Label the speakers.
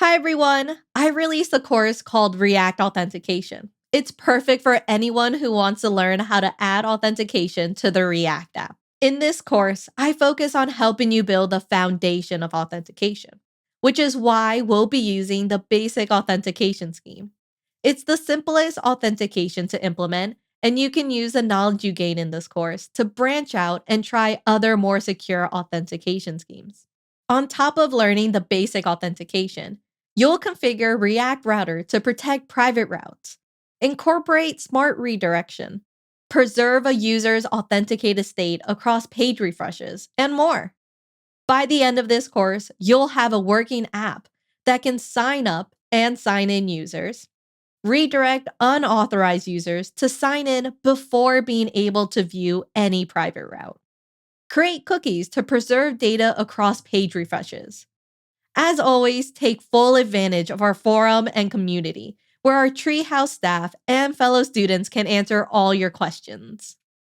Speaker 1: Hi everyone! I released a course called React Authentication. It's perfect for anyone who wants to learn how to add authentication to the React app. In this course, I focus on helping you build the foundation of authentication, which is why we'll be using the basic authentication scheme. It's the simplest authentication to implement, and you can use the knowledge you gain in this course to branch out and try other more secure authentication schemes. On top of learning the basic authentication, you'll configure React Router to protect private routes, incorporate smart redirection, preserve a user's authenticated state across page refreshes, and more. By the end of this course, you'll have a working app that can sign up and sign in users, redirect unauthorized users to sign in before being able to view any private route, create cookies to preserve data across page refreshes. As always, take full advantage of our forum and community, where our Treehouse staff and fellow students can answer all your questions.